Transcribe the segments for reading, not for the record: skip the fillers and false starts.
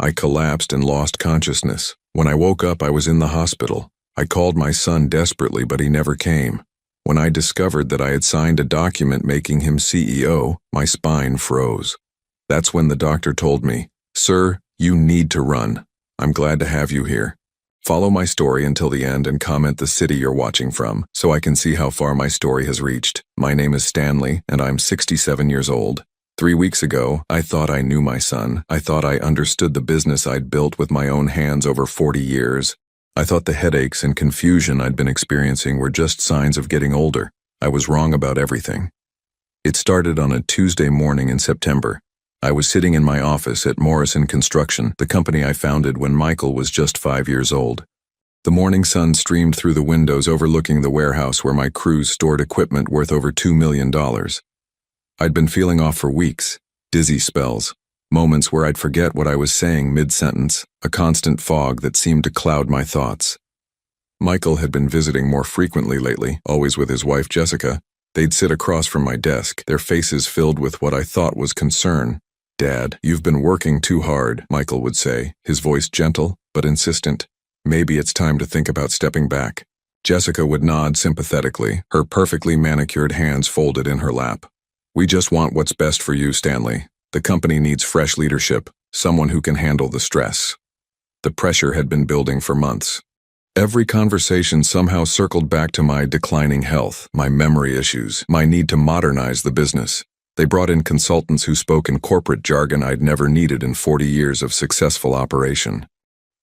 I collapsed and lost consciousness. When I woke up, I was in the hospital. I called my son desperately, but he never came. When I discovered that I had signed a document making him CEO, my spine froze. That's when the doctor told me, "Sir, you need to run. I'm glad to have you here. Follow my story until the end and comment the city you're watching from, so I can see how far my story has reached. My name is Stanley, and I'm 67 years old. 3 weeks ago, I thought I knew my son. I thought I understood the business I'd built with my own hands over 40 years. I thought the headaches and confusion I'd been experiencing were just signs of getting older. I was wrong about everything. It started on a Tuesday morning in September. I was sitting in my office at Morrison Construction, the company I founded when Michael was just 5 years old. The morning sun streamed through the windows overlooking the warehouse where my crews stored equipment worth over $2 million. I'd been feeling off for weeks, dizzy spells, moments where I'd forget what I was saying mid-sentence, a constant fog that seemed to cloud my thoughts. Michael had been visiting more frequently lately, always with his wife Jessica. They'd sit across from my desk, their faces filled with what I thought was concern. "Dad, you've been working too hard," Michael would say, his voice gentle but insistent. "Maybe it's time to think about stepping back." Jessica would nod sympathetically, her perfectly manicured hands folded in her lap. "We just want what's best for you, Stanley. The company needs fresh leadership, someone who can handle the stress." The pressure had been building for months. Every conversation somehow circled back to my declining health, my memory issues, my need to modernize the business. They brought in consultants who spoke in corporate jargon I'd never needed in 40 years of successful operation.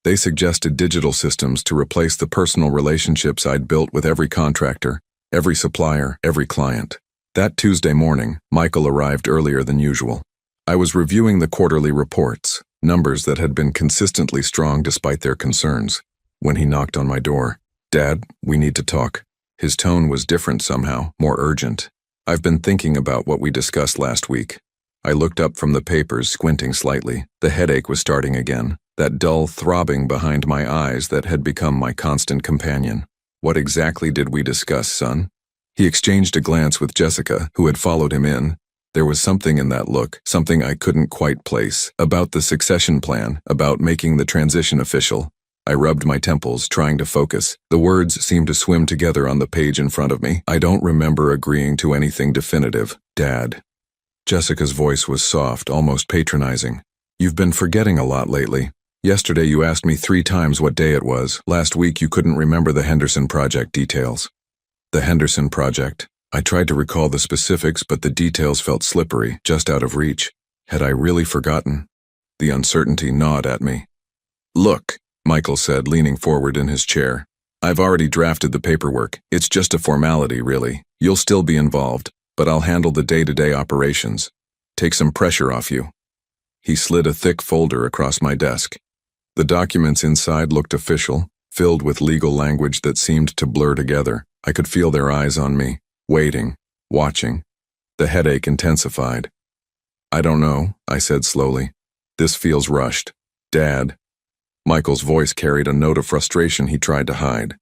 They suggested digital systems to replace the personal relationships I'd built with every contractor, every supplier, every client. That Tuesday morning, Michael arrived earlier than usual. I was reviewing the quarterly reports, numbers that had been consistently strong despite their concerns, when he knocked on my door. "Dad, we need to talk." His tone was different somehow, more urgent. "I've been thinking about what we discussed last week." I looked up from the papers, squinting slightly. The headache was starting again, that dull throbbing behind my eyes that had become my constant companion. "What exactly did we discuss, son?" He exchanged a glance with Jessica, who had followed him in. There was something in that look, something I couldn't quite place, about the succession plan, about making the transition official. I rubbed my temples, trying to focus. The words seemed to swim together on the page in front of me. "I don't remember agreeing to anything definitive, Dad." Jessica's voice was soft, almost patronizing. "You've been forgetting a lot lately. Yesterday you asked me 3 times what day it was. Last week you couldn't remember the Henderson Project details." The Henderson Project. I tried to recall the specifics, but the details felt slippery, just out of reach. Had I really forgotten? The uncertainty gnawed at me. "Look," Michael said, leaning forward in his chair. "I've already drafted the paperwork. It's just a formality, really. You'll still be involved, but I'll handle the day-to-day operations. Take some pressure off you." He slid a thick folder across my desk. The documents inside looked official, filled with legal language that seemed to blur together. I could feel their eyes on me, waiting, watching. The headache intensified. "I don't know," I said slowly. "This feels rushed. Dad." Michael's voice carried a note of frustration he tried to hide.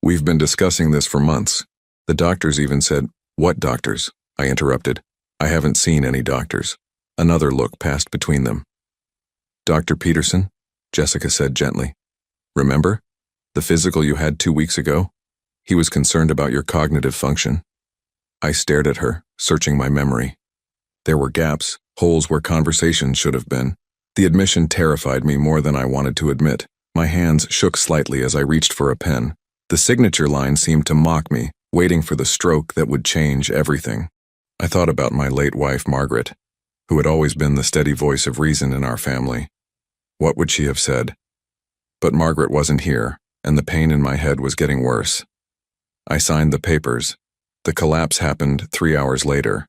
"We've been discussing this for months. The doctors even said—" "What doctors?" I interrupted. "I haven't seen any doctors." Another look passed between them. "Dr. Peterson," Jessica said gently. "Remember? The physical you had 2 weeks ago? He was concerned about your cognitive function." I stared at her, searching my memory. There were gaps, holes where conversation should have been. The admission terrified me more than I wanted to admit. My hands shook slightly as I reached for a pen. The signature line seemed to mock me, waiting for the stroke that would change everything. I thought about my late wife, Margaret, who had always been the steady voice of reason in our family. What would she have said? But Margaret wasn't here, and the pain in my head was getting worse. I signed the papers. The collapse happened 3 hours later.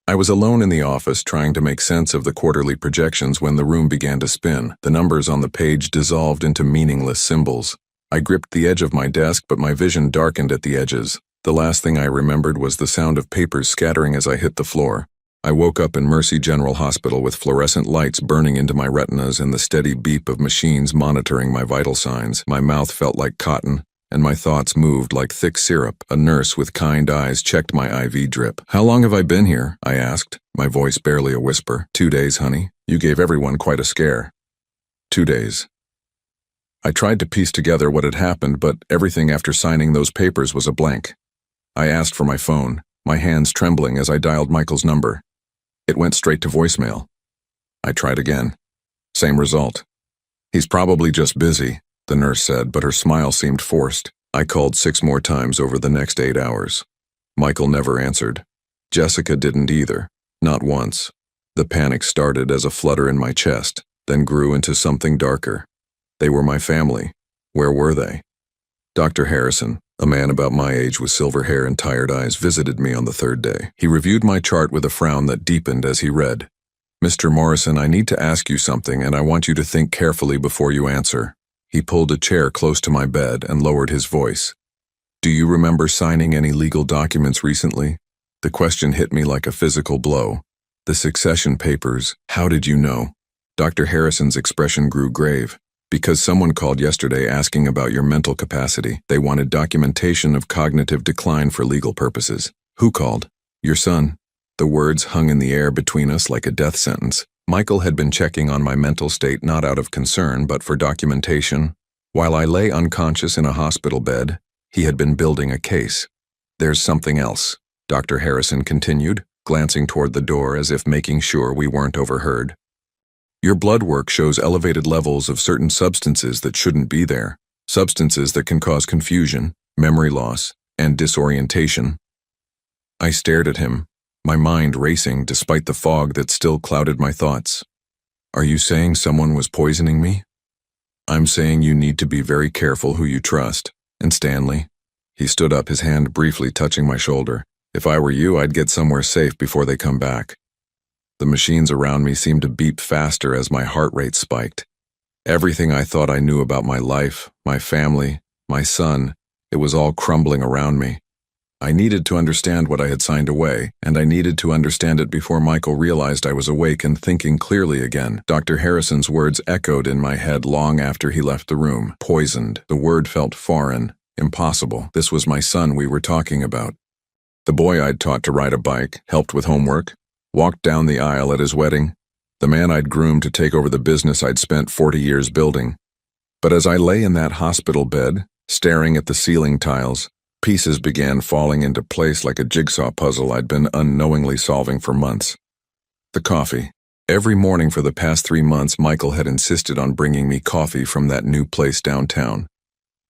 I was alone in the office trying to make sense of the quarterly projections when the room began to spin. The numbers on the page dissolved into meaningless symbols. I gripped the edge of my desk, but my vision darkened at the edges. The last thing I remembered was the sound of papers scattering as I hit the floor. I woke up in Mercy General Hospital with fluorescent lights burning into my retinas and the steady beep of machines monitoring my vital signs. My mouth felt like cotton, and my thoughts moved like thick syrup. A nurse with kind eyes checked my IV drip. "How long have I been here?" I asked, my voice barely a whisper. 2 days, honey. You gave everyone quite a scare." 2 days. I tried to piece together what had happened, but everything after signing those papers was a blank. I asked for my phone, my hands trembling as I dialed Michael's number. It went straight to voicemail. I tried again. Same result. He's probably just busy, the nurse said, but her smile seemed forced. I called 6 more times over the next 8 hours. Michael never answered. Jessica didn't either, not once. The panic started as a flutter in my chest, then grew into something darker. They were my family. Where were they? Dr. Harrison, a man about my age with silver hair and tired eyes, visited me on the 3rd day. He reviewed my chart with a frown that deepened as he read. "Mr. Morrison, I need to ask you something, and I want you to think carefully before you answer." He pulled a chair close to my bed and lowered his voice. "Do you remember signing any legal documents recently?" The question hit me like a physical blow. "The succession papers, how did you know?" Dr. Harrison's expression grew grave. "Because someone called yesterday asking about your mental capacity. They wanted documentation of cognitive decline for legal purposes." "Who called?" "Your son." The words hung in the air between us like a death sentence. Michael had been checking on my mental state not out of concern, but for documentation. While I lay unconscious in a hospital bed, he had been building a case. "There's something else," Dr. Harrison continued, glancing toward the door as if making sure we weren't overheard. "Your blood work shows elevated levels of certain substances that shouldn't be there. Substances that can cause confusion, memory loss, and disorientation." I stared at him, my mind racing despite the fog that still clouded my thoughts. "Are you saying someone was poisoning me?" "I'm saying you need to be very careful who you trust. And Stanley." He stood up, his hand briefly touching my shoulder. "If I were you, I'd get somewhere safe before they come back." The machines around me seemed to beep faster as my heart rate spiked. Everything I thought I knew about my life, my family, my son, it was all crumbling around me. I needed to understand what I had signed away, and I needed to understand it before Michael realized I was awake and thinking clearly again. Dr. Harrison's words echoed in my head long after he left the room. Poisoned. The word felt foreign, impossible. This was my son we were talking about. The boy I'd taught to ride a bike, helped with homework, walked down the aisle at his wedding. The man I'd groomed to take over the business I'd spent 40 years building. But as I lay in that hospital bed, staring at the ceiling tiles, pieces began falling into place like a jigsaw puzzle I'd been unknowingly solving for months. The coffee. Every morning for the past 3 months, Michael had insisted on bringing me coffee from that new place downtown.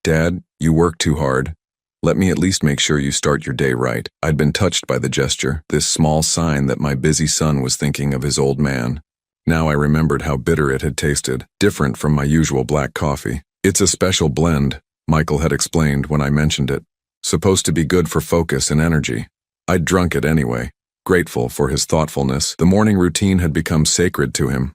"Dad, you work too hard. Let me at least make sure you start your day right." I'd been touched by the gesture, this small sign that my busy son was thinking of his old man. Now I remembered how bitter it had tasted, different from my usual black coffee. "It's a special blend," Michael had explained when I mentioned it. "Supposed to be good for focus and energy." I'd drunk it anyway, grateful for his thoughtfulness. The morning routine had become sacred to him.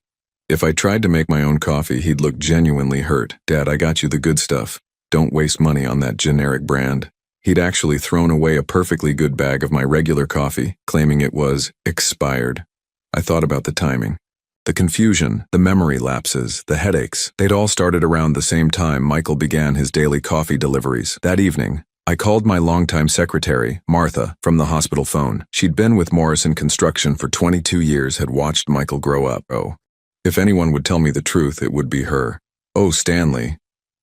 If I tried to make my own coffee, he'd look genuinely hurt. "Dad, I got you the good stuff. Don't waste money on that generic brand." He'd actually thrown away a perfectly good bag of my regular coffee, claiming it was expired. I thought about the timing. The confusion, the memory lapses, the headaches, they'd all started around the same time Michael began his daily coffee deliveries. That evening, I called my longtime secretary, Martha, from the hospital phone. She'd been with Morrison Construction for 22 years, had watched Michael grow up. Oh, if anyone would tell me the truth, it would be her. "Oh, Stanley."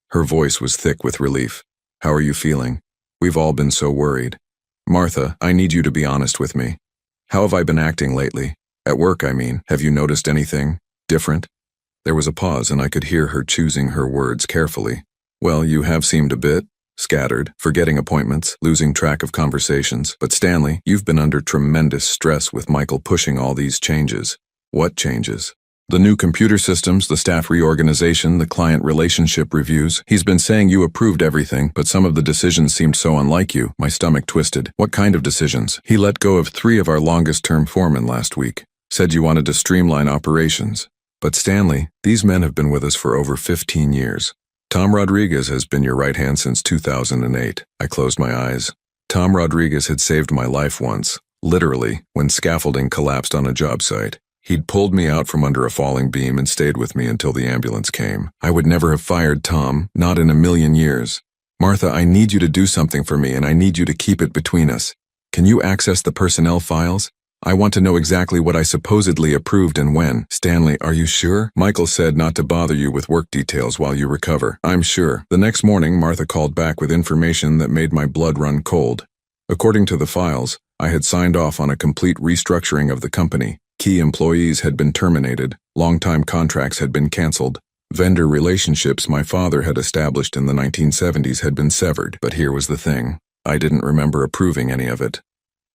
Her voice was thick with relief. "How are you feeling? We've all been so worried." "Martha, I need you to be honest with me. How have I been acting lately? At work, I mean. Have you noticed anything different?" There was a pause, and I could hear her choosing her words carefully. "Well, you have seemed a bit scattered, forgetting appointments, losing track of conversations. But Stanley, you've been under tremendous stress with Michael pushing all these changes." "What changes?" "The new computer systems, the staff reorganization, the client relationship reviews. He's been saying you approved everything, but some of the decisions seemed so unlike you." My stomach twisted. "What kind of decisions?" "He let go of 3 of our longest-term foremen last week. Said you wanted to streamline operations." "But Stanley, these men have been with us for over 15 years. Tom Rodriguez has been your right hand since 2008. I closed my eyes. Tom Rodriguez had saved my life once, literally, when scaffolding collapsed on a job site. He'd pulled me out from under a falling beam and stayed with me until the ambulance came. I would never have fired Tom, not in a million years. "Martha, I need you to do something for me, and I need you to keep it between us. Can you access the personnel files? I want to know exactly what I supposedly approved and when. Stanley, are you sure? Michael said not to bother you with work details while you recover. I'm sure. The next morning, Martha called back with information that made my blood run cold. According to the files, I had signed off on a complete restructuring of the company. Key employees had been terminated, long-time contracts had been canceled, vendor relationships my father had established in the 1970s had been severed. But here was the thing. I didn't remember approving any of it.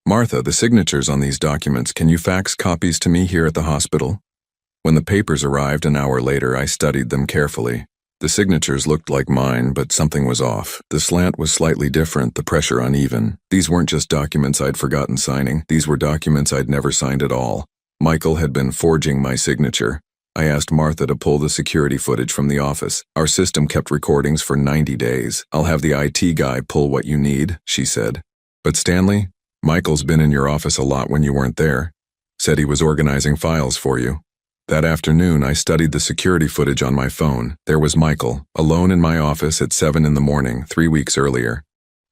Martha, the signatures on these documents, can you fax copies to me here at the hospital? When the papers arrived an hour later, I studied them carefully. The signatures looked like mine, but something was off. The slant was slightly different, the pressure uneven. These weren't just documents I'd forgotten signing. These were documents I'd never signed at all. Michael had been forging my signature. I asked Martha to pull the security footage from the office. Our system kept recordings for 90 days. I'll have the IT guy pull what you need, she said. But Stanley, Michael's been in your office a lot when you weren't there. Said he was organizing files for you. That afternoon, I studied the security footage on my phone. There was Michael, alone in my office at 7 in the morning, 3 weeks earlier.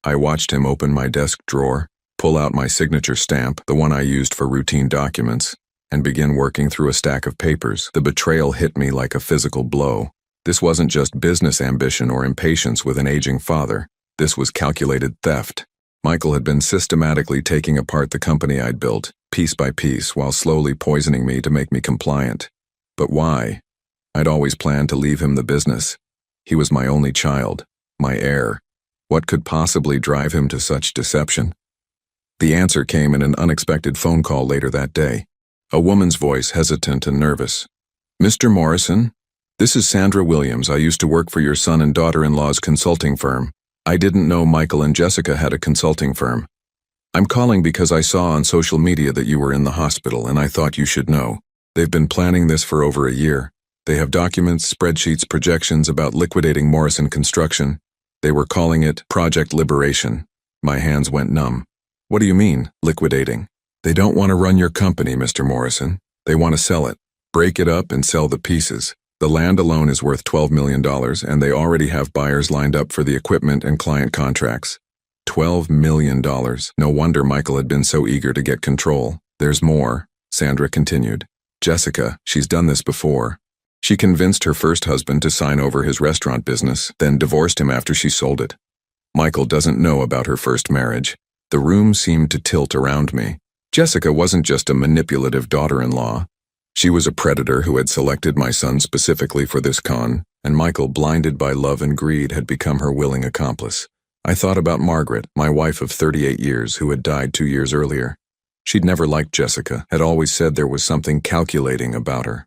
I watched him open my desk drawer, pull out my signature stamp, the one I used for routine documents, and begin working through a stack of papers. The betrayal hit me like a physical blow. This wasn't just business ambition or impatience with an aging father. This was calculated theft. Michael had been systematically taking apart the company I'd built, piece by piece, while slowly poisoning me to make me compliant. But why? I'd always planned to leave him the business. He was my only child, my heir. What could possibly drive him to such deception? The answer came in an unexpected phone call later that day. A woman's voice, hesitant and nervous. Mr. Morrison, this is Sandra Williams. I used to work for your son and daughter-in-law's consulting firm. I didn't know Michael and Jessica had a consulting firm. I'm calling because I saw on social media that you were in the hospital, and I thought you should know. They've been planning this for over a year. They have documents, spreadsheets, projections about liquidating Morrison Construction. They were calling it Project Liberation. My hands went numb. What do you mean, liquidating? They don't want to run your company, Mr. Morrison. They want to sell it, break it up and sell the pieces. The land alone is worth $12 million, and they already have buyers lined up for the equipment and client contracts. $12 million. No wonder Michael had been so eager to get control. There's more, Sandra continued. Jessica, she's done this before. She convinced her first husband to sign over his restaurant business, then divorced him after she sold it. Michael doesn't know about her first marriage. The room seemed to tilt around me. Jessica wasn't just a manipulative daughter-in-law. She was a predator who had selected my son specifically for this con, and Michael, blinded by love and greed, had become her willing accomplice. I thought about Margaret, my wife of 38 years, who had died 2 years earlier. She'd never liked Jessica, had always said there was something calculating about her.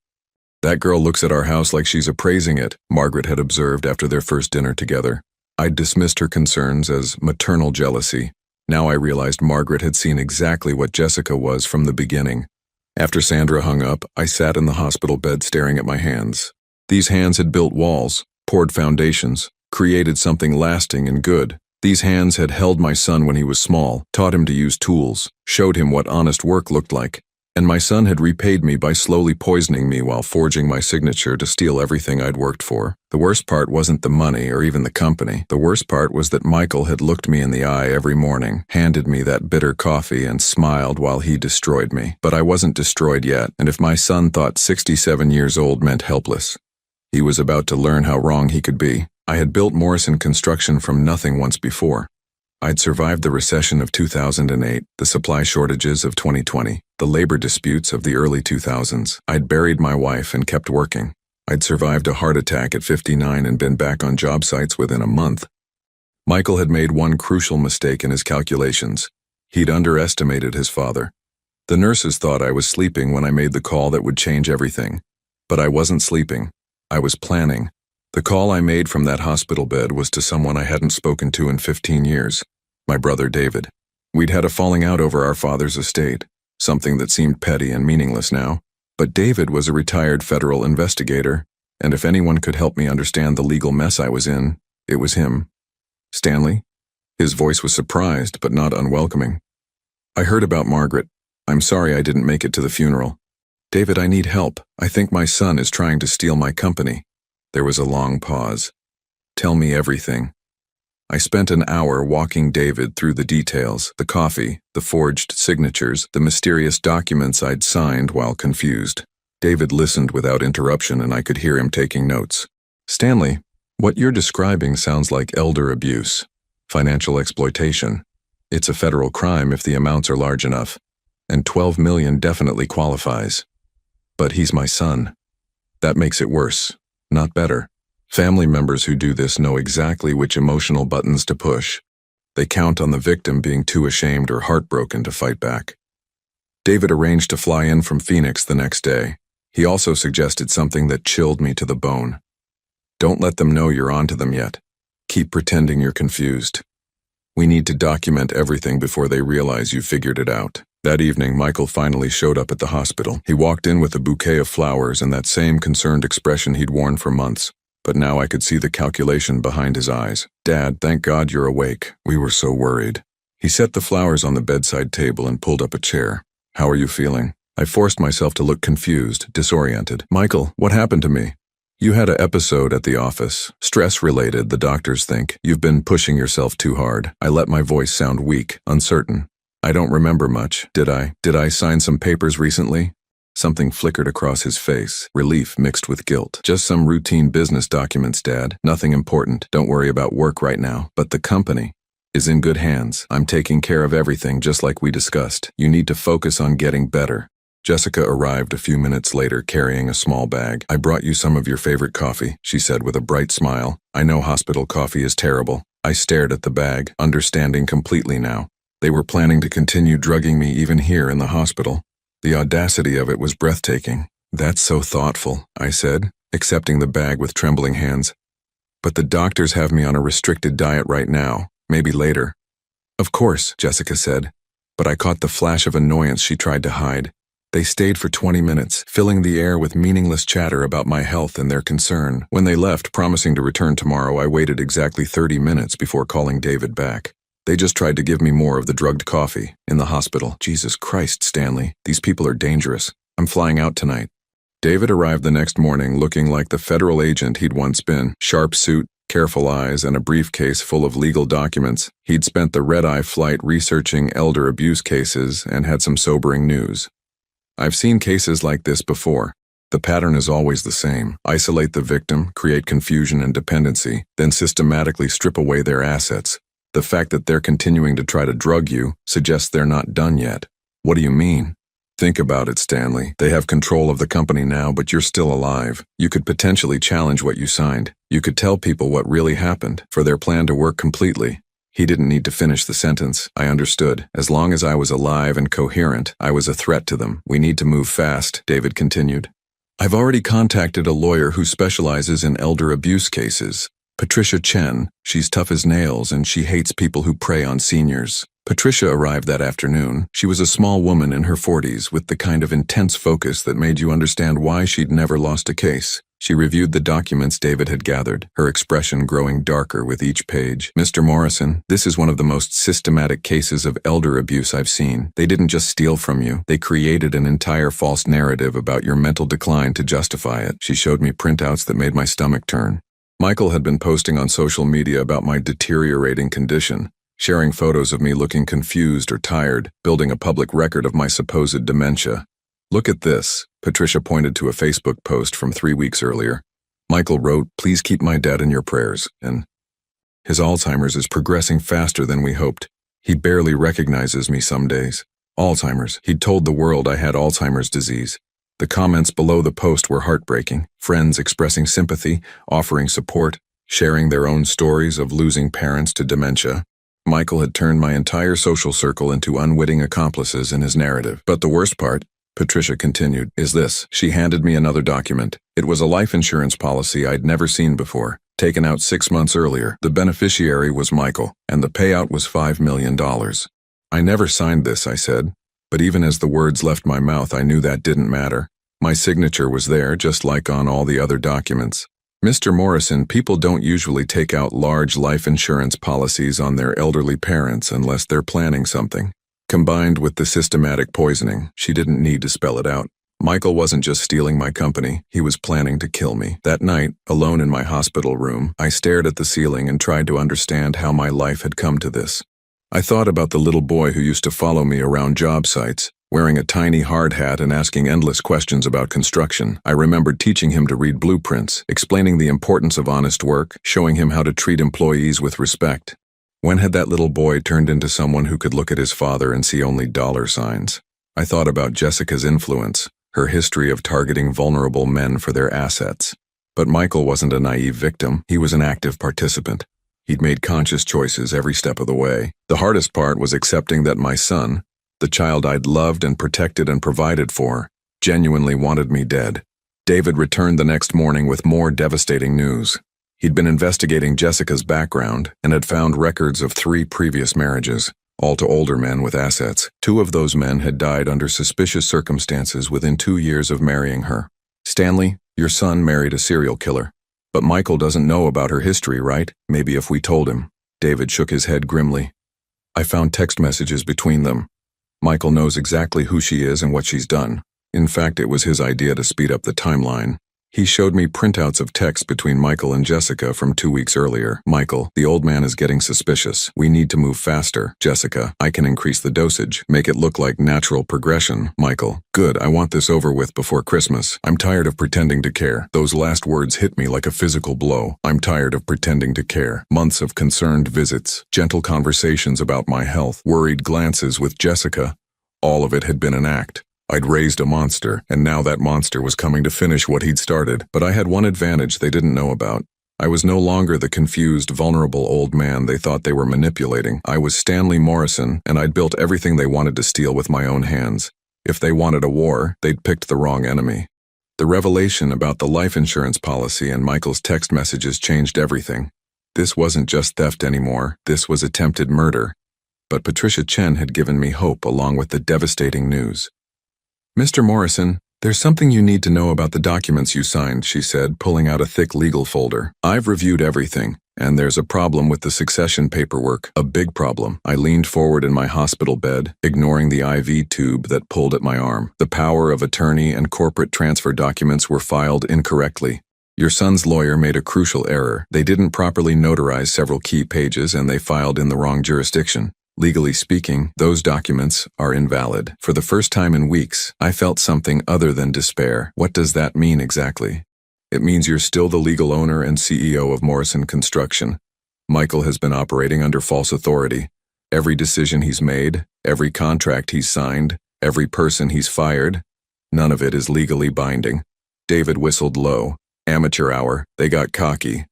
That girl looks at our house like she's appraising it, Margaret had observed after their first dinner together. I'd dismissed her concerns as maternal jealousy. Now I realized Margaret had seen exactly what Jessica was from the beginning. After Sandra hung up, I sat in the hospital bed staring at my hands. These hands had built walls, poured foundations, created something lasting and good. These hands had held my son when he was small, taught him to use tools, showed him what honest work looked like. And my son had repaid me by slowly poisoning me while forging my signature to steal everything I'd worked for. The worst part wasn't the money or even the company. The worst part was that Michael had looked me in the eye every morning, handed me that bitter coffee, and smiled while he destroyed me. But I wasn't destroyed yet, and if my son thought 67 years old meant helpless, he was about to learn how wrong he could be. I had built Morrison Construction from nothing once before. I'd survived the recession of 2008, the supply shortages of 2020, the labor disputes of the early 2000s. I'd buried my wife and kept working. I'd survived a heart attack at 59 and been back on job sites within a month. Michael had made one crucial mistake in his calculations. He'd underestimated his father. The nurses thought I was sleeping when I made the call that would change everything. But I wasn't sleeping. I was planning. The call I made from that hospital bed was to someone I hadn't spoken to in 15 years. My brother David. We'd had a falling out over our father's estate, something that seemed petty and meaningless now. But David was a retired federal investigator, and if anyone could help me understand the legal mess I was in, it was him. Stanley? His voice was surprised, but not unwelcoming. I heard about Margaret. I'm sorry I didn't make it to the funeral. David, I need help. I think my son is trying to steal my company. There was a long pause. Tell me everything. I spent an hour walking David through the details, the coffee, the forged signatures, the mysterious documents I'd signed while confused. David listened without interruption and I could hear him taking notes. Stanley, what you're describing sounds like elder abuse, financial exploitation. It's a federal crime if the amounts are large enough, and 12 million definitely qualifies. But he's my son. That makes it worse, not better. Family members who do this know exactly which emotional buttons to push. They count on the victim being too ashamed or heartbroken to fight back. David arranged to fly in from Phoenix the next day. He also suggested something that chilled me to the bone. Don't let them know you're onto them yet. Keep pretending you're confused. We need to document everything before they realize you figured it out. That evening, Michael finally showed up at the hospital. He walked in with a bouquet of flowers and that same concerned expression he'd worn for months. But now I could see the calculation behind his eyes. Dad, thank God you're awake. We were so worried. He set the flowers on the bedside table and pulled up a chair. How are you feeling? I forced myself to look confused, disoriented. Michael, what happened to me? You had an episode at the office. Stress-related, the doctors think. You've been pushing yourself too hard. I let my voice sound weak, uncertain. I don't remember much, did I? Did I sign some papers recently? Something flickered across his face, relief mixed with guilt. Just some routine business documents, Dad. Nothing important. Don't worry about work right now. But the company is in good hands. I'm taking care of everything just like we discussed. You need to focus on getting better. Jessica arrived a few minutes later carrying a small bag. I brought you some of your favorite coffee, she said with a bright smile. I know hospital coffee is terrible. I stared at the bag, understanding completely now. They were planning to continue drugging me even here in the hospital. The audacity of it was breathtaking. That's so thoughtful, I said, accepting the bag with trembling hands. But the doctors have me on a restricted diet right now, maybe later. Of course, Jessica said, but I caught the flash of annoyance she tried to hide. They stayed for 20 minutes, filling the air with meaningless chatter about my health and their concern. When they left, promising to return tomorrow, I waited exactly 30 minutes before calling David back. They just tried to give me more of the drugged coffee in the hospital. Jesus Christ, Stanley, these people are dangerous. I'm flying out tonight. David arrived the next morning looking like the federal agent he'd once been. Sharp suit, careful eyes, and a briefcase full of legal documents. He'd spent the red-eye flight researching elder abuse cases and had some sobering news. I've seen cases like this before. The pattern is always the same. Isolate the victim, create confusion and dependency, then systematically strip away their assets. The fact that they're continuing to try to drug you suggests they're not done yet. What do you mean? Think about it, Stanley. They have control of the company now, but you're still alive. You could potentially challenge what you signed. You could tell people what really happened, for their plan to work completely. He didn't need to finish the sentence. I understood. As long as I was alive and coherent, I was a threat to them. We need to move fast, David continued. I've already contacted a lawyer who specializes in elder abuse cases. Patricia Chen. She's tough as nails and she hates people who prey on seniors. Patricia arrived that afternoon. She was a small woman in her 40s with the kind of intense focus that made you understand why she'd never lost a case. She reviewed the documents David had gathered, her expression growing darker with each page. Mr. Morrison, this is one of the most systematic cases of elder abuse I've seen. They didn't just steal from you. They created an entire false narrative about your mental decline to justify it. She showed me printouts that made my stomach turn. Michael had been posting on social media about my deteriorating condition, sharing photos of me looking confused or tired, building a public record of my supposed dementia. Look at this, Patricia pointed to a Facebook post from 3 weeks earlier. Michael wrote, please keep my dad in your prayers, and his Alzheimer's is progressing faster than we hoped. He barely recognizes me some days. Alzheimer's. He'd told the world I had Alzheimer's disease. The comments below the post were heartbreaking. Friends expressing sympathy, offering support, sharing their own stories of losing parents to dementia. Michael had turned my entire social circle into unwitting accomplices in his narrative. But the worst part, Patricia continued, is this. She handed me another document. It was a life insurance policy I'd never seen before, taken out 6 months earlier. The beneficiary was Michael, and the payout was $5 million. I never signed this, I said, but even as the words left my mouth, I knew that didn't matter. My signature was there, just like on all the other documents. Mr. Morrison, people don't usually take out large life insurance policies on their elderly parents unless they're planning something. Combined with the systematic poisoning, she didn't need to spell it out. Michael wasn't just stealing my company, he was planning to kill me. That night, alone in my hospital room, I stared at the ceiling and tried to understand how my life had come to this. I thought about the little boy who used to follow me around job sites, wearing a tiny hard hat and asking endless questions about construction. I remembered teaching him to read blueprints, explaining the importance of honest work, showing him how to treat employees with respect. When had that little boy turned into someone who could look at his father and see only dollar signs? I thought about Jessica's influence, her history of targeting vulnerable men for their assets. But Michael wasn't a naive victim, he was an active participant. He'd made conscious choices every step of the way. The hardest part was accepting that my son, the child I'd loved and protected and provided for, genuinely wanted me dead. David returned the next morning with more devastating news. He'd been investigating Jessica's background and had found records of 3 previous marriages, all to older men with assets. 2 of those men had died under suspicious circumstances within 2 years of marrying her. Stanley, your son married a serial killer. But Michael doesn't know about her history, right? Maybe if we told him. David shook his head grimly. I found text messages between them. Michael knows exactly who she is and what she's done. In fact, it was his idea to speed up the timeline. He showed me printouts of texts between Michael and Jessica from 2 weeks earlier. Michael, the old man is getting suspicious. We need to move faster. Jessica, I can increase the dosage. Make it look like natural progression. Michael, good, I want this over with before Christmas. I'm tired of pretending to care. Those last words hit me like a physical blow. I'm tired of pretending to care. Months of concerned visits, gentle conversations about my health, worried glances with Jessica. All of it had been an act. I'd raised a monster, and now that monster was coming to finish what he'd started. But I had one advantage they didn't know about. I was no longer the confused, vulnerable old man they thought they were manipulating. I was Stanley Morrison, and I'd built everything they wanted to steal with my own hands. If they wanted a war, they'd picked the wrong enemy. The revelation about the life insurance policy and Michael's text messages changed everything. This wasn't just theft anymore, this was attempted murder. But Patricia Chen had given me hope along with the devastating news. Mr. Morrison, there's something you need to know about the documents you signed, she said, pulling out a thick legal folder. I've reviewed everything, and there's a problem with the succession paperwork, a big problem. I leaned forward in my hospital bed, ignoring the IV tube that pulled at my arm. The power of attorney and corporate transfer documents were filed incorrectly. Your son's lawyer made a crucial error. They didn't properly notarize several key pages and they filed in the wrong jurisdiction. Legally speaking, those documents are invalid. For the first time in weeks, I felt something other than despair. What does that mean exactly? It means you're still the legal owner and CEO of Morrison Construction. Michael has been operating under false authority. Every decision he's made, every contract he's signed, every person he's fired, none of it is legally binding. David whistled low. Amateur hour. They got cocky.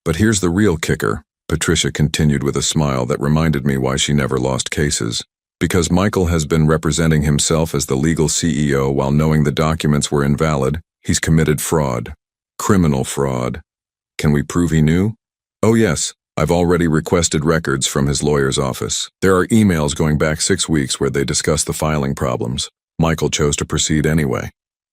But here's the real kicker. Patricia continued with a smile that reminded me why she never lost cases. Because Michael has been representing himself as the legal CEO while knowing the documents were invalid, he's committed fraud. Criminal fraud. Can we prove he knew? Oh yes, I've already requested records from his lawyer's office. There are emails going back 6 weeks where they discuss the filing problems. Michael chose to proceed anyway.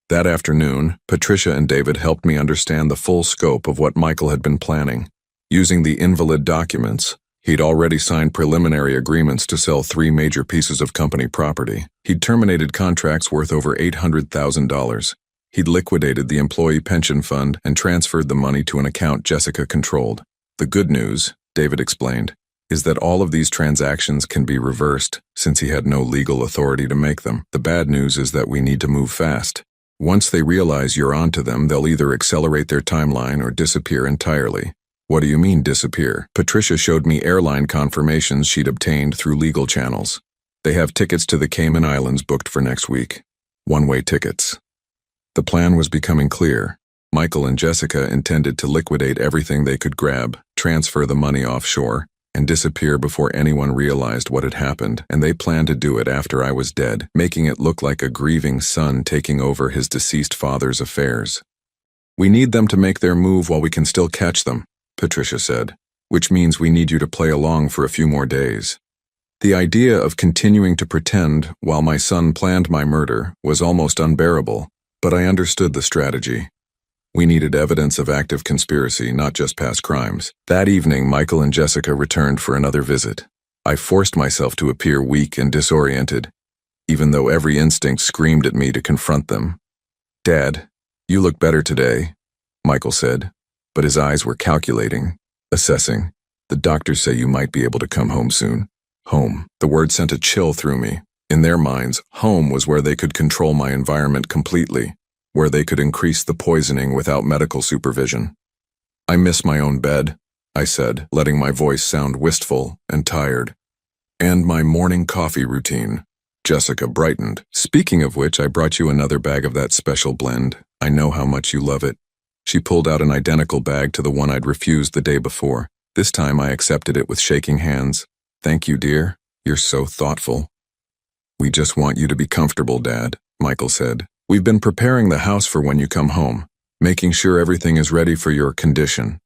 That afternoon, Patricia and David helped me understand the full scope of what Michael had been planning. Using the invalid documents, he'd already signed preliminary agreements to sell 3 major pieces of company property. He'd terminated contracts worth over $800,000. He'd liquidated the employee pension fund and transferred the money to an account Jessica controlled. The good news, David explained, is that all of these transactions can be reversed since he had no legal authority to make them. The bad news is that we need to move fast. Once they realize you're onto them, they'll either accelerate their timeline or disappear entirely. What do you mean, disappear? Patricia showed me airline confirmations she'd obtained through legal channels. They have tickets to the Cayman Islands booked for next week. One-way tickets. The plan was becoming clear. Michael and Jessica intended to liquidate everything they could grab, transfer the money offshore, and disappear before anyone realized what had happened, and they planned to do it after I was dead, making it look like a grieving son taking over his deceased father's affairs. We need them to make their move while we can still catch them, Patricia said, which means we need you to play along for a few more days. The idea of continuing to pretend while my son planned my murder was almost unbearable, but I understood the strategy. We needed evidence of active conspiracy, not just past crimes. That evening, Michael and Jessica returned for another visit. I forced myself to appear weak and disoriented, even though every instinct screamed at me to confront them. "Dad, you look better today," Michael said, but his eyes were calculating, assessing. "The doctors say you might be able to come home soon." Home. The word sent a chill through me. In their minds, home was where they could control my environment completely, where they could increase the poisoning without medical supervision. "I miss my own bed," I said, letting my voice sound wistful and tired. "And my morning coffee routine." Jessica brightened. "Speaking of which, I brought you another bag of that special blend. I know how much you love it." She pulled out an identical bag to the one I'd refused the day before. This time I accepted it with shaking hands. "Thank you, dear. You're so thoughtful." "We just want you to be comfortable, Dad," Michael said. "We've been preparing the house for when you come home, making sure everything is ready for your condition."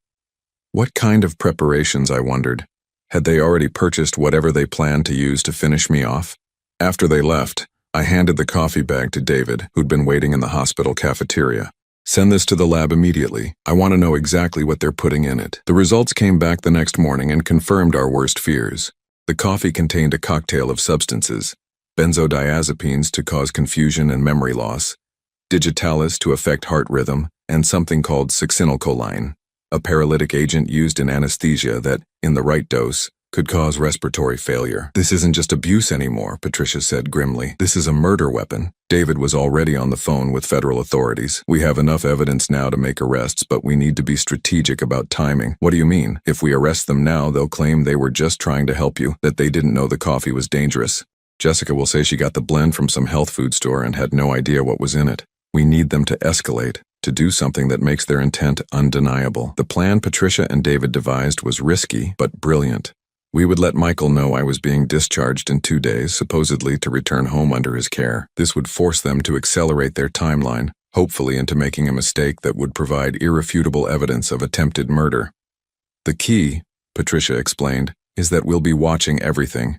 What kind of preparations, I wondered. Had they already purchased whatever they planned to use to finish me off? After they left, I handed the coffee bag to David, who'd been waiting in the hospital cafeteria. "Send this to the lab immediately. I want to know exactly what they're putting in it." The results came back the next morning and confirmed our worst fears. The coffee contained a cocktail of substances: benzodiazepines to cause confusion and memory loss, digitalis to affect heart rhythm, and something called succinylcholine, a paralytic agent used in anesthesia that, in the right dose, could cause respiratory failure. "This isn't just abuse anymore," Patricia said grimly. "This is a murder weapon." David was already on the phone with federal authorities. "We have enough evidence now to make arrests, but we need to be strategic about timing." "What do you mean? If we arrest them now, they'll claim they were just trying to help you, that they didn't know the coffee was dangerous. Jessica will say she got the blend from some health food store and had no idea what was in it. We need them to escalate, to do something that makes their intent undeniable." The plan Patricia and David devised was risky, but brilliant. We would let Michael know I was being discharged in 2 days, supposedly to return home under his care. This would force them to accelerate their timeline, hopefully into making a mistake that would provide irrefutable evidence of attempted murder. "The key," Patricia explained, "is that we'll be watching everything.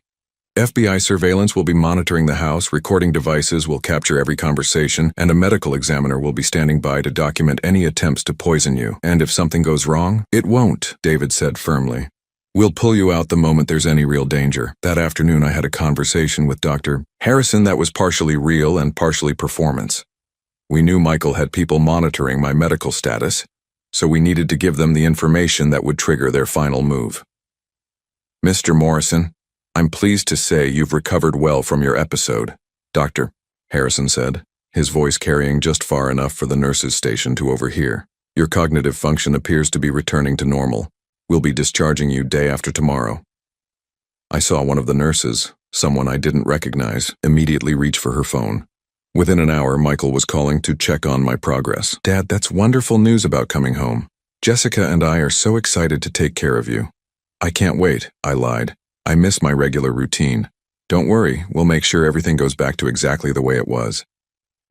FBI surveillance will be monitoring the house, recording devices will capture every conversation, and a medical examiner will be standing by to document any attempts to poison you. And if something goes wrong, it won't," David said firmly. "We'll pull you out the moment there's any real danger." That afternoon I had a conversation with Dr. Harrison that was partially real and partially performance. We knew Michael had people monitoring my medical status, so we needed to give them the information that would trigger their final move. "Mr. Morrison, I'm pleased to say you've recovered well from your episode," Dr. Harrison said, his voice carrying just far enough for the nurse's station to overhear. "Your cognitive function appears to be returning to normal. We'll be discharging you day after tomorrow." I saw one of the nurses, someone I didn't recognize, immediately reach for her phone. Within an hour, Michael was calling to check on my progress. "Dad, that's wonderful news about coming home. Jessica and I are so excited to take care of you." "I can't wait," I lied. "I miss my regular routine." "Don't worry, we'll make sure everything goes back to exactly the way it was."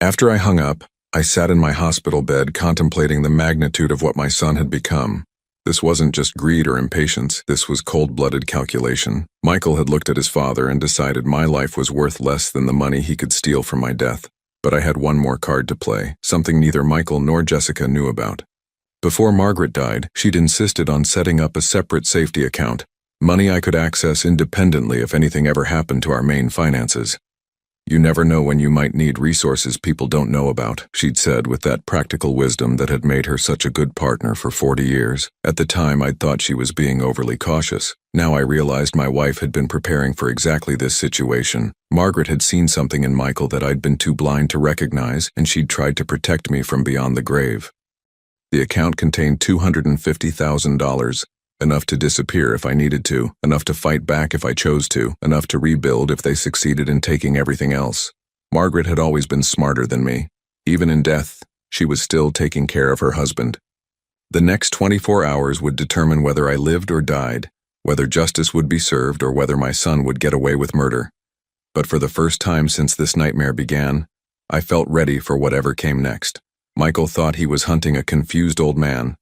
After I hung up, I sat in my hospital bed contemplating the magnitude of what my son had become. This wasn't just greed or impatience, this was cold-blooded calculation. Michael had looked at his father and decided my life was worth less than the money he could steal from my death. But I had one more card to play, something neither Michael nor Jessica knew about. Before Margaret died, she'd insisted on setting up a separate safety account, money I could access independently if anything ever happened to our main finances. "You never know when you might need resources people don't know about," she'd said with that practical wisdom that had made her such a good partner for 40 years. At the time, I'd thought she was being overly cautious. Now I realized my wife had been preparing for exactly this situation. Margaret had seen something in Michael that I'd been too blind to recognize, and she'd tried to protect me from beyond the grave. The account contained $250,000. Enough to disappear if I needed to, enough to fight back if I chose to, enough to rebuild if they succeeded in taking everything else. Margaret had always been smarter than me. Even in death, she was still taking care of her husband. The next 24 hours would determine whether I lived or died, whether justice would be served or whether my son would get away with murder. But for the first time since this nightmare began, I felt ready for whatever came next. Michael thought he was hunting a confused old man.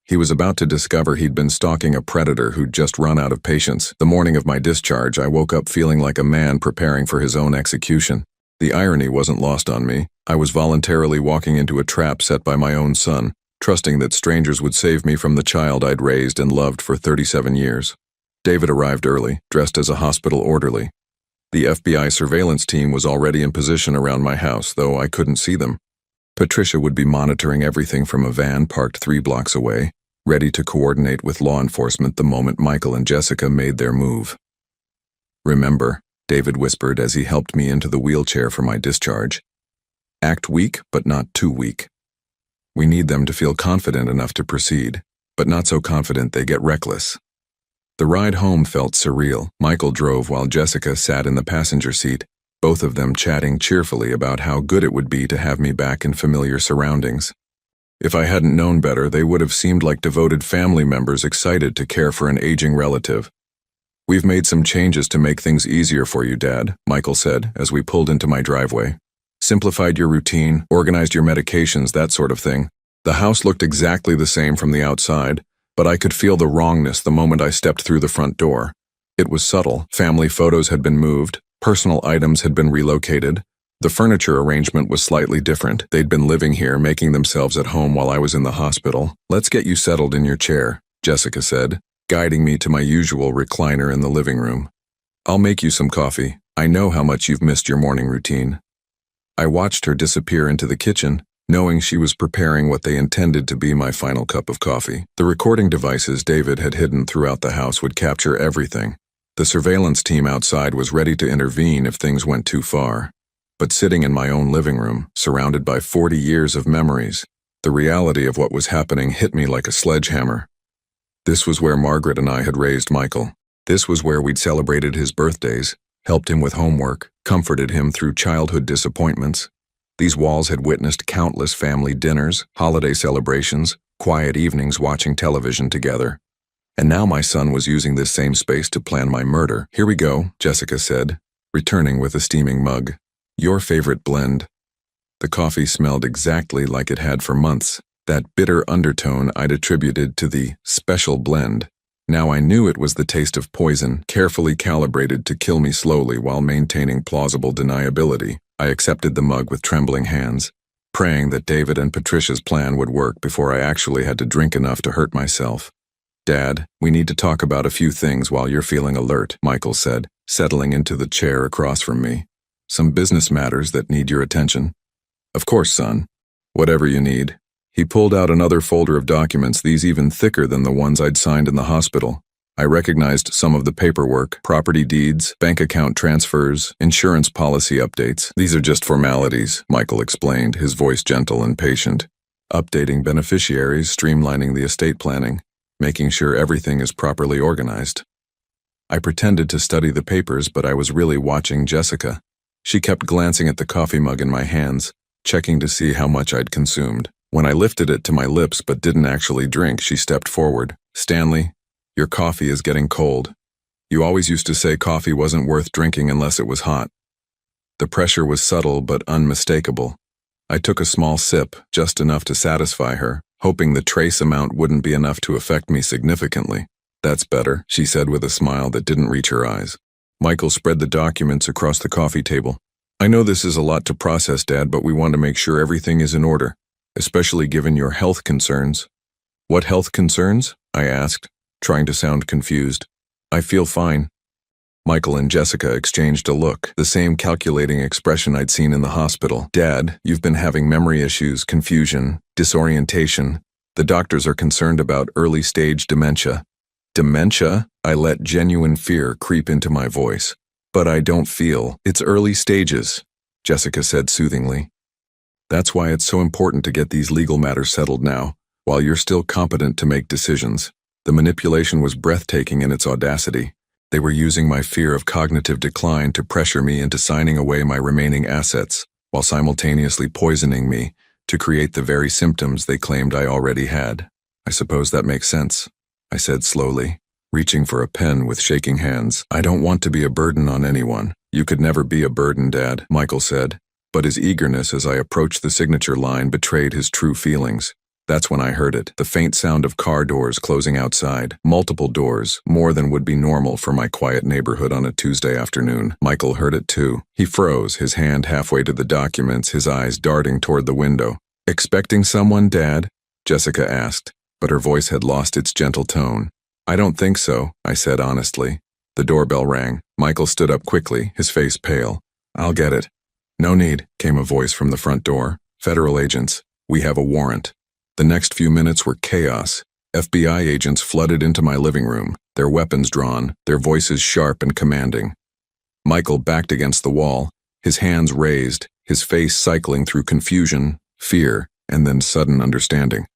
He was about to discover he'd been stalking a predator who'd just run out of patience. The morning of my discharge, I woke up feeling like a man preparing for his own execution. The irony wasn't lost on me. I was voluntarily walking into a trap set by my own son, trusting that strangers would save me from the child I'd raised and loved for 37 years. David arrived early, dressed as a hospital orderly. The FBI surveillance team was already in position around my house, though I couldn't see them. Patricia would be monitoring everything from a van parked 3 blocks away, ready to coordinate with law enforcement the moment Michael and Jessica made their move. "Remember," David whispered as he helped me into the wheelchair for my discharge. "Act weak, but not too weak. We need them to feel confident enough to proceed, but not so confident they get reckless." The ride home felt surreal. Michael drove while Jessica sat in the passenger seat, both of them chatting cheerfully about how good it would be to have me back in familiar surroundings. If I hadn't known better, they would have seemed like devoted family members excited to care for an aging relative. "We've made some changes to make things easier for you, Dad," Michael said as we pulled into my driveway. "Simplified your routine, organized your medications, that sort of thing." The house looked exactly the same from the outside, but I could feel the wrongness the moment I stepped through the front door. It was subtle. Family photos had been moved, personal items had been relocated. The furniture arrangement was slightly different. They'd been living here, making themselves at home while I was in the hospital. "Let's get you settled in your chair," Jessica said, guiding me to my usual recliner in the living room. "I'll make you some coffee. I know how much you've missed your morning routine." I watched her disappear into the kitchen, knowing she was preparing what they intended to be my final cup of coffee. The recording devices David had hidden throughout the house would capture everything. The surveillance team outside was ready to intervene if things went too far. But sitting in my own living room, surrounded by 40 years of memories, the reality of what was happening hit me like a sledgehammer. This was where Margaret and I had raised Michael. This was where we'd celebrated his birthdays, helped him with homework, comforted him through childhood disappointments. These walls had witnessed countless family dinners, holiday celebrations, quiet evenings watching television together. And now my son was using this same space to plan my murder. "Here we go," Jessica said, returning with a steaming mug. "Your favorite blend." The coffee smelled exactly like it had for months, that bitter undertone I'd attributed to the special blend. Now I knew it was the taste of poison, carefully calibrated to kill me slowly while maintaining plausible deniability. I accepted the mug with trembling hands, praying that David and Patricia's plan would work before I actually had to drink enough to hurt myself. "Dad, we need to talk about a few things while you're feeling alert," Michael said, settling into the chair across from me. "Some business matters that need your attention." "Of course, son. Whatever you need." He pulled out another folder of documents, these even thicker than the ones I'd signed in the hospital. I recognized some of the paperwork: property deeds, bank account transfers, insurance policy updates. "These are just formalities," Michael explained, his voice gentle and patient. "Updating beneficiaries, streamlining the estate planning, making sure everything is properly organized." I pretended to study the papers, but I was really watching Jessica. She kept glancing at the coffee mug in my hands, checking to see how much I'd consumed. When I lifted it to my lips but didn't actually drink, she stepped forward. "Stanley, your coffee is getting cold. You always used to say coffee wasn't worth drinking unless it was hot." The pressure was subtle but unmistakable. I took a small sip, just enough to satisfy her, hoping the trace amount wouldn't be enough to affect me significantly. "That's better," she said with a smile that didn't reach her eyes. Michael spread the documents across the coffee table. "I know this is a lot to process, Dad, but we want to make sure everything is in order, especially given your health concerns." "What health concerns?" I asked, trying to sound confused. "I feel fine." Michael and Jessica exchanged a look, the same calculating expression I'd seen in the hospital. "Dad, you've been having memory issues, confusion, disorientation. The doctors are concerned about early-stage dementia." "Dementia?" I let genuine fear creep into my voice. "But I don't feel. It's early stages," Jessica said soothingly. "That's why it's so important to get these legal matters settled now, while you're still competent to make decisions." The manipulation was breathtaking in its audacity. They were using my fear of cognitive decline to pressure me into signing away my remaining assets, while simultaneously poisoning me to create the very symptoms they claimed I already had. "I suppose that makes sense," I said slowly, reaching for a pen with shaking hands. "I don't want to be a burden on anyone." "You could never be a burden, Dad," Michael said, but his eagerness as I approached the signature line betrayed his true feelings. That's when I heard it, the faint sound of car doors closing outside. Multiple doors, more than would be normal for my quiet neighborhood on a Tuesday afternoon. Michael heard it too. He froze, his hand halfway to the documents, his eyes darting toward the window. "Expecting someone, Dad?" Jessica asked, but her voice had lost its gentle tone. "I don't think so," I said honestly. The doorbell rang. Michael stood up quickly, his face pale. "I'll get it." "No need," came a voice from the front door. Federal agents, we have a warrant. The next few minutes were chaos. FBI agents flooded into my living room, their weapons drawn, their voices sharp and commanding. Michael backed against the wall, his hands raised, his face cycling through confusion, fear, and then sudden understanding.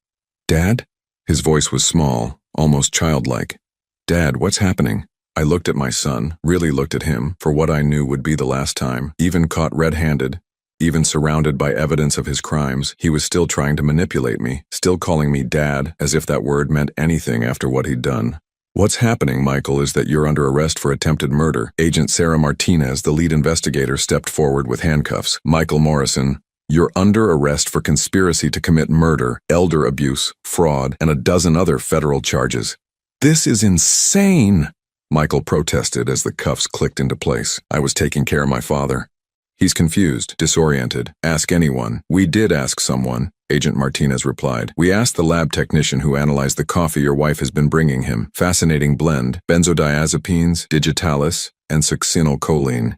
"Dad?" His voice was small, almost childlike. "Dad, what's happening?" I looked at my son, really looked at him, for what I knew would be the last time. Even caught red-handed, even surrounded by evidence of his crimes, he was still trying to manipulate me, still calling me Dad, as if that word meant anything after what he'd done. "What's happening, Michael, is that you're under arrest for attempted murder." Agent Sarah Martinez, the lead investigator, stepped forward with handcuffs. "Michael Morrison, you're under arrest for conspiracy to commit murder, elder abuse, fraud, and a dozen other federal charges." "This is insane!" Michael protested as the cuffs clicked into place. "I was taking care of my father." "He's confused, disoriented. Ask anyone." "We did ask someone," Agent Martinez replied. "We asked the lab technician who analyzed the coffee your wife has been bringing him. Fascinating blend, benzodiazepines, digitalis, and succinylcholine.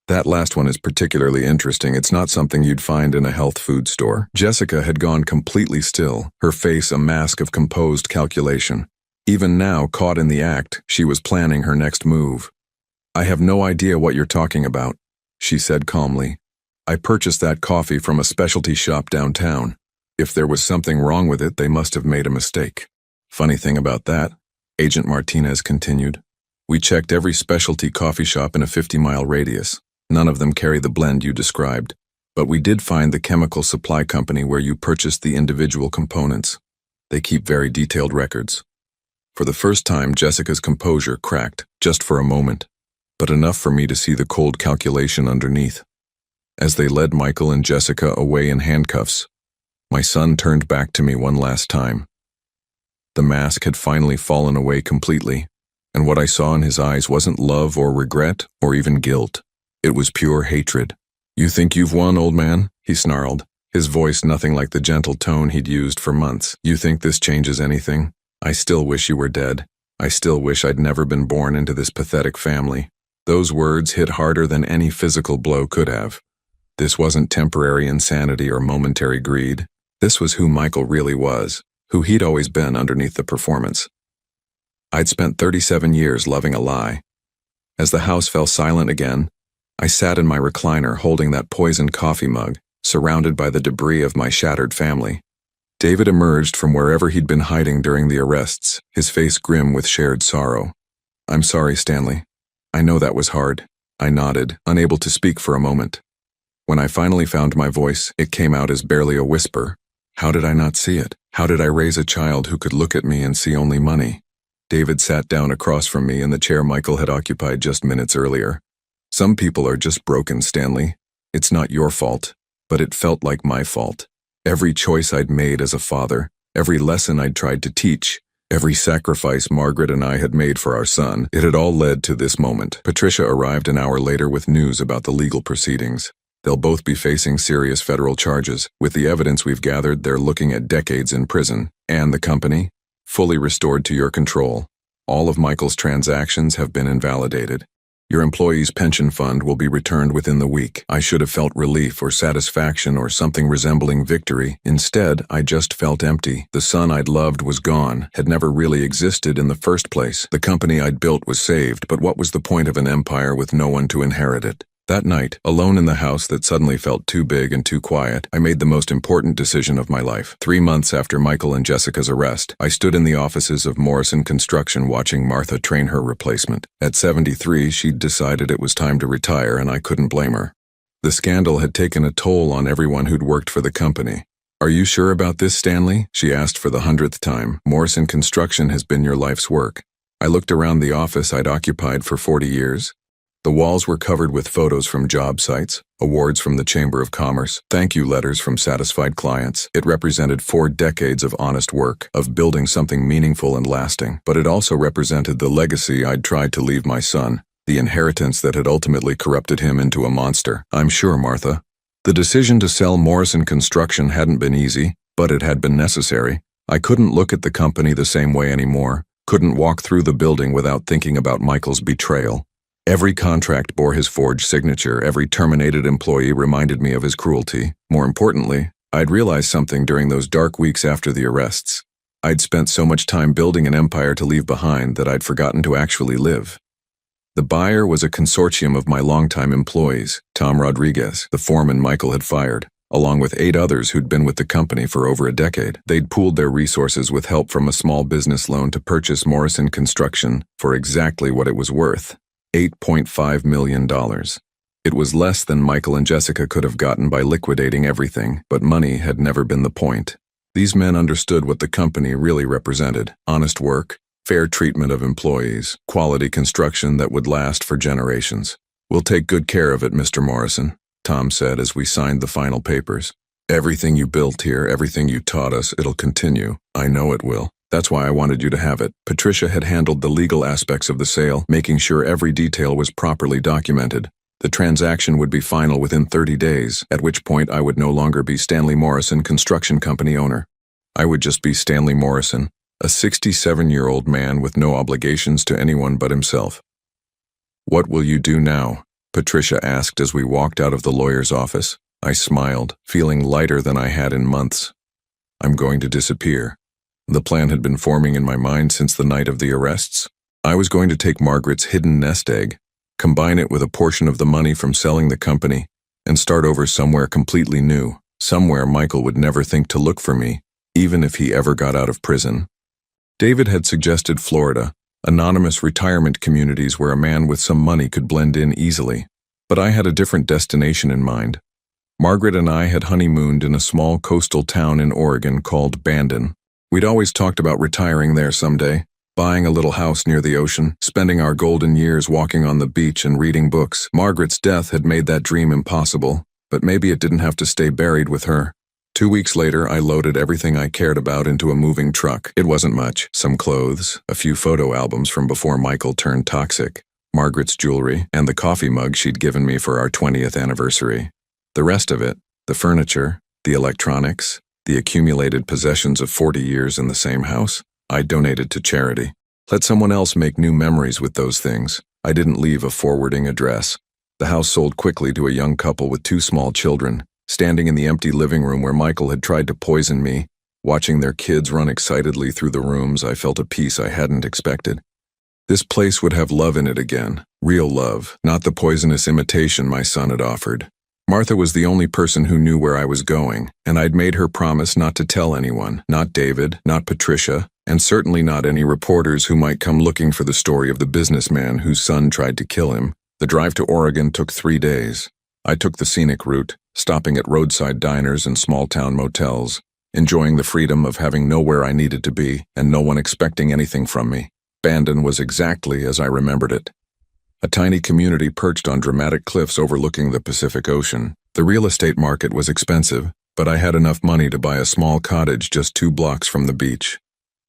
That last one is particularly interesting. It's not something you'd find in a health food store." Jessica had gone completely still, her face a mask of composed calculation. Even now, caught in the act, she was planning her next move. "I have no idea what you're talking about," she said calmly. "I purchased that coffee from a specialty shop downtown. If there was something wrong with it, they must have made a mistake." "Funny thing about that," Agent Martinez continued, "we checked every specialty coffee shop in a 50-mile radius. None of them carry the blend you described. But we did find the chemical supply company where you purchased the individual components. They keep very detailed records." For the first time, Jessica's composure cracked, just for a moment, but enough for me to see the cold calculation underneath. As they led Michael and Jessica away in handcuffs, my son turned back to me one last time. The mask had finally fallen away completely, and what I saw in his eyes wasn't love or regret or even guilt. It was pure hatred. "You think you've won, old man?" he snarled, his voice nothing like the gentle tone he'd used for months. "You think this changes anything? I still wish you were dead. I still wish I'd never been born into this pathetic family." Those words hit harder than any physical blow could have. This wasn't temporary insanity or momentary greed. This was who Michael really was, who he'd always been underneath the performance. I'd spent 37 years loving a lie. As the house fell silent again, I sat in my recliner holding that poisoned coffee mug, surrounded by the debris of my shattered family. David emerged from wherever he'd been hiding during the arrests, his face grim with shared sorrow. "I'm sorry, Stanley. I know that was hard." I nodded, unable to speak for a moment. When I finally found my voice, it came out as barely a whisper. How did I not see it? How did I raise a child who could look at me and see only money? David sat down across from me in the chair Michael had occupied just minutes earlier. "Some people are just broken, Stanley. It's not your fault, but it felt like my fault. Every choice I'd made as a father, every lesson I'd tried to teach, every sacrifice Margaret and I had made for our son, it had all led to this moment." Patricia arrived an hour later with news about the legal proceedings. They'll both be facing serious federal charges. With the evidence we've gathered, they're looking at decades in prison. And the company? Fully restored to your control. All of Michael's transactions have been invalidated. Your employee's pension fund will be returned within the week. I should have felt relief or satisfaction or something resembling victory. Instead, I just felt empty. The son I'd loved was gone, had never really existed in the first place. The company I'd built was saved, but what was the point of an empire with no one to inherit it? That night, alone in the house that suddenly felt too big and too quiet, I made the most important decision of my life. 3 months after Michael and Jessica's arrest, I stood in the offices of Morrison Construction watching Martha train her replacement. At 73, she'd decided it was time to retire, and I couldn't blame her. The scandal had taken a toll on everyone who'd worked for the company. "Are you sure about this, Stanley?" she asked for the 100th time. "Morrison Construction has been your life's work." I looked around the office I'd occupied for 40 years. The walls were covered with photos from job sites, awards from the Chamber of Commerce, thank you letters from satisfied clients. It represented 4 decades of honest work, of building something meaningful and lasting. But it also represented the legacy I'd tried to leave my son, the inheritance that had ultimately corrupted him into a monster. "I'm sure, Martha." The decision to sell Morrison Construction hadn't been easy, but it had been necessary. I couldn't look at the company the same way anymore, couldn't walk through the building without thinking about Michael's betrayal. Every contract bore his forged signature, every terminated employee reminded me of his cruelty. More importantly, I'd realized something during those dark weeks after the arrests. I'd spent so much time building an empire to leave behind that I'd forgotten to actually live. The buyer was a consortium of my longtime employees, Tom Rodriguez, the foreman Michael had fired, along with 8 others who'd been with the company for over a decade. They'd pooled their resources with help from a small business loan to purchase Morrison Construction for exactly what it was worth, $8.5 million. It was less than Michael and Jessica could have gotten by liquidating everything, but money had never been the point. These men understood what the company really represented: honest work, fair treatment of employees, quality construction that would last for generations. "We'll take good care of it, Mr. Morrison," Tom said as we signed the final papers. "Everything you built here, everything you taught us, it'll continue. I know it will. That's why I wanted you to have it." Patricia had handled the legal aspects of the sale, making sure every detail was properly documented. The transaction would be final within 30 days, at which point I would no longer be Stanley Morrison Construction Company owner. I would just be Stanley Morrison, a 67-year-old man with no obligations to anyone but himself. "What will you do now?" Patricia asked as we walked out of the lawyer's office. I smiled, feeling lighter than I had in months. "I'm going to disappear." The plan had been forming in my mind since the night of the arrests. I was going to take Margaret's hidden nest egg, combine it with a portion of the money from selling the company, and start over somewhere completely new, somewhere Michael would never think to look for me, even if he ever got out of prison. David had suggested Florida, anonymous retirement communities where a man with some money could blend in easily, but I had a different destination in mind. Margaret and I had honeymooned in a small coastal town in Oregon called Bandon. We'd always talked about retiring there someday, buying a little house near the ocean, spending our golden years walking on the beach and reading books. Margaret's death had made that dream impossible, but maybe it didn't have to stay buried with her. 2 weeks later, I loaded everything I cared about into a moving truck. It wasn't much: some clothes, a few photo albums from before Michael turned toxic, Margaret's jewelry, and the coffee mug she'd given me for our 20th anniversary. The rest of it, the furniture, the electronics, the accumulated possessions of 40 years in the same house, I donated to charity. Let someone else make new memories with those things. I didn't leave a forwarding address. The house sold quickly to a young couple with 2 small children. Standing in the empty living room where Michael had tried to poison me, watching their kids run excitedly through the rooms, I felt a peace I hadn't expected. This place would have love in it again, real love, not the poisonous imitation my son had offered. Martha was the only person who knew where I was going, and I'd made her promise not to tell anyone, not David, not Patricia, and certainly not any reporters who might come looking for the story of the businessman whose son tried to kill him. The drive to Oregon took 3 days. I took the scenic route, stopping at roadside diners and small-town motels, enjoying the freedom of having nowhere I needed to be and no one expecting anything from me. Bandon was exactly as I remembered it. A tiny community perched on dramatic cliffs overlooking the Pacific Ocean. The real estate market was expensive, but I had enough money to buy a small cottage just 2 blocks from the beach.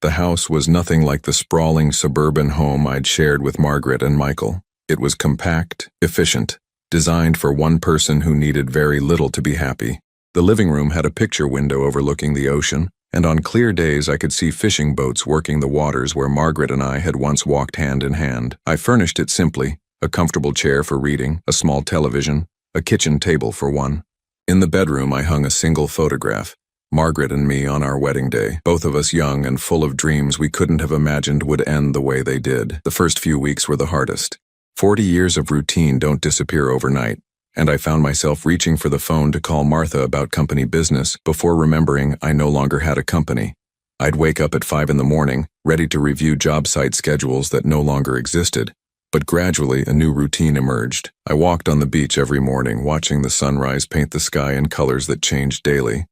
The house was nothing like the sprawling suburban home I'd shared with Margaret and Michael. It was compact, efficient, designed for one person who needed very little to be happy. The living room had a picture window overlooking the ocean, and on clear days I could see fishing boats working the waters where Margaret and I had once walked hand in hand. I furnished it simply: a comfortable chair for reading, a small television, a kitchen table for one. In the bedroom I hung a single photograph, Margaret and me on our wedding day, both of us young and full of dreams we couldn't have imagined would end the way they did. The first few weeks were the hardest. 40 years of routine don't disappear overnight, and I found myself reaching for the phone to call Martha about company business before remembering I no longer had a company. I'd wake up at 5 in the morning, ready to review job site schedules that no longer existed, but gradually a new routine emerged. I walked on the beach every morning, watching the sunrise paint the sky in colors that changed daily.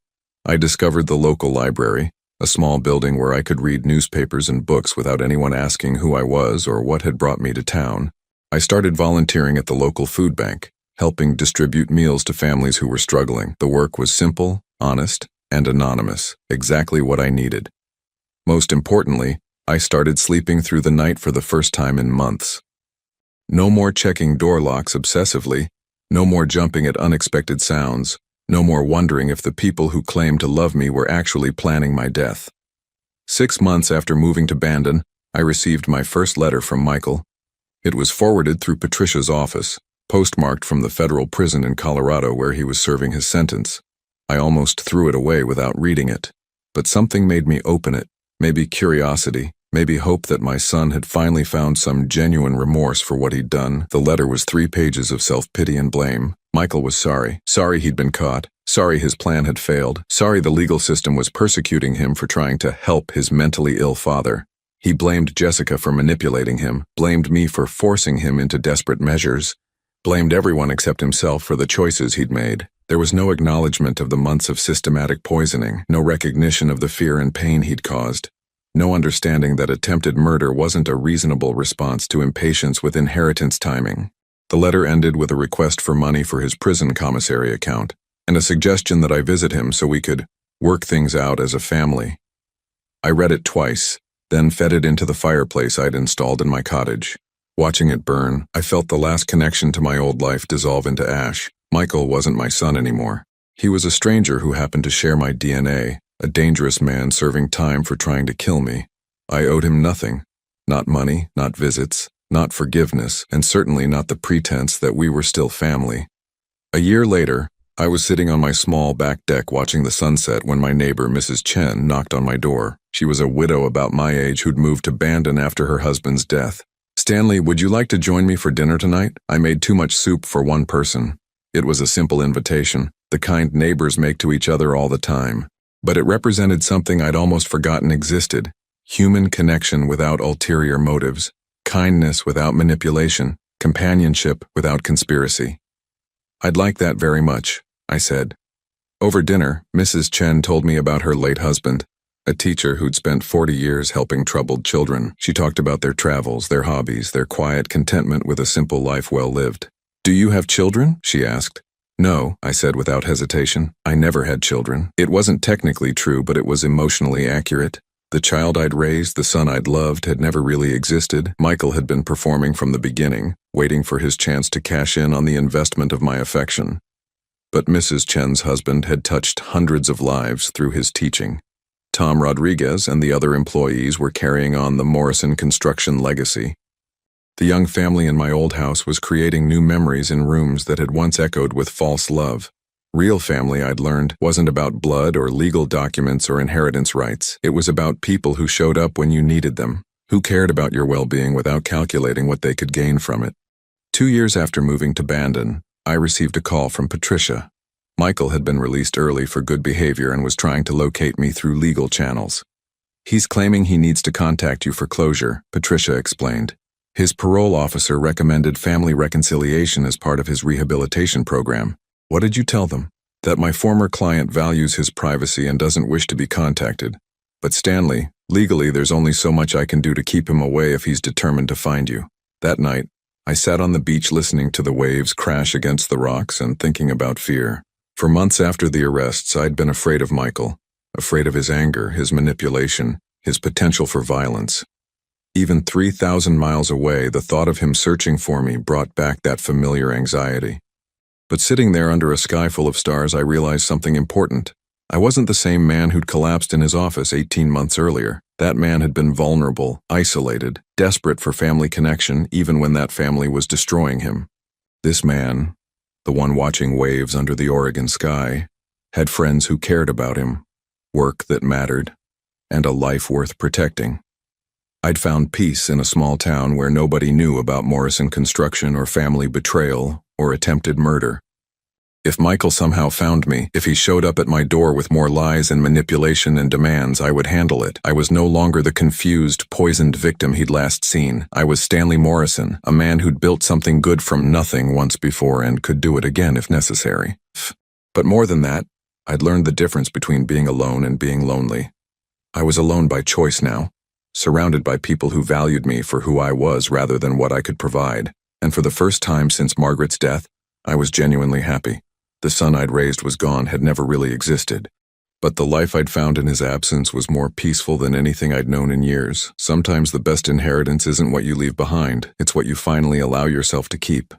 I discovered the local library, a small building where I could read newspapers and books without anyone asking who I was or what had brought me to town. I started volunteering at the local food bank, helping distribute meals to families who were struggling. The work was simple, honest, and anonymous, exactly what I needed. Most importantly, I started sleeping through the night for the first time in months. No more checking door locks obsessively, no more jumping at unexpected sounds, no more wondering if the people who claimed to love me were actually planning my death. 6 months after moving to Bandon, I received my first letter from Michael. It was forwarded through Patricia's office, postmarked from the federal prison in Colorado where he was serving his sentence. I almost threw it away without reading it. But something made me open it, maybe curiosity, maybe hope that my son had finally found some genuine remorse for what he'd done. The letter was 3 pages of self-pity and blame. Michael was sorry. Sorry he'd been caught. Sorry his plan had failed. Sorry the legal system was persecuting him for trying to help his mentally ill father. He blamed Jessica for manipulating him, blamed me for forcing him into desperate measures, blamed everyone except himself for the choices he'd made. There was no acknowledgement of the months of systematic poisoning, no recognition of the fear and pain he'd caused, no understanding that attempted murder wasn't a reasonable response to impatience with inheritance timing. The letter ended with a request for money for his prison commissary account, and a suggestion that I visit him so we could work things out as a family. I read it twice, then fed it into the fireplace I'd installed in my cottage. Watching it burn, I felt the last connection to my old life dissolve into ash. Michael wasn't my son anymore. He was a stranger who happened to share my DNA, a dangerous man serving time for trying to kill me. I owed him nothing. Not money, not visits, not forgiveness, and certainly not the pretense that we were still family. A year later, I was sitting on my small back deck watching the sunset when my neighbor, Mrs. Chen, knocked on my door. She was a widow about my age who'd moved to Bandon after her husband's death. "Stanley, would you like to join me for dinner tonight? I made too much soup for one person." It was a simple invitation, the kind neighbors make to each other all the time. But it represented something I'd almost forgotten existed: human connection without ulterior motives, kindness without manipulation, companionship without conspiracy. "I'd like that very much," I said. Over dinner, Mrs. Chen told me about her late husband, a teacher who'd spent 40 years helping troubled children. She talked about their travels, their hobbies, their quiet contentment with a simple life well lived. "Do you have children?" she asked. "No," I said without hesitation. "I never had children." It wasn't technically true, but it was emotionally accurate. The child I'd raised, the son I'd loved, had never really existed. Michael had been performing from the beginning, waiting for his chance to cash in on the investment of my affection. But Mrs. Chen's husband had touched hundreds of lives through his teaching. Tom Rodriguez and the other employees were carrying on the Morrison construction legacy. The young family in my old house was creating new memories in rooms that had once echoed with false love. Real family, I'd learned, wasn't about blood or legal documents or inheritance rights. It was about people who showed up when you needed them, who cared about your well-being without calculating what they could gain from it. 2 years after moving to Bandon, I received a call from Patricia. Michael had been released early for good behavior and was trying to locate me through legal channels. "He's claiming he needs to contact you for closure," Patricia explained. "His parole officer recommended family reconciliation as part of his rehabilitation program." "What did you tell them?" "That my former client values his privacy and doesn't wish to be contacted. But Stanley, legally there's only so much I can do to keep him away if he's determined to find you." That night, I sat on the beach listening to the waves crash against the rocks and thinking about fear. For months after the arrests, I'd been afraid of Michael, afraid of his anger, his manipulation, his potential for violence. Even 3,000 miles away, the thought of him searching for me brought back that familiar anxiety. But sitting there under a sky full of stars, I realized something important. I wasn't the same man who'd collapsed in his office 18 months earlier. That man had been vulnerable, isolated, desperate for family connection, even when that family was destroying him. This man, the one watching waves under the Oregon sky, had friends who cared about him, work that mattered, and a life worth protecting. I'd found peace in a small town where nobody knew about Morrison construction or family betrayal or attempted murder. If Michael somehow found me, if he showed up at my door with more lies and manipulation and demands, I would handle it. I was no longer the confused, poisoned victim he'd last seen. I was Stanley Morrison, a man who'd built something good from nothing once before and could do it again if necessary. But more than that, I'd learned the difference between being alone and being lonely. I was alone by choice now, surrounded by people who valued me for who I was rather than what I could provide. And for the first time since Margaret's death, I was genuinely happy. The son I'd raised was gone, had never really existed. But the life I'd found in his absence was more peaceful than anything I'd known in years. Sometimes the best inheritance isn't what you leave behind, it's what you finally allow yourself to keep.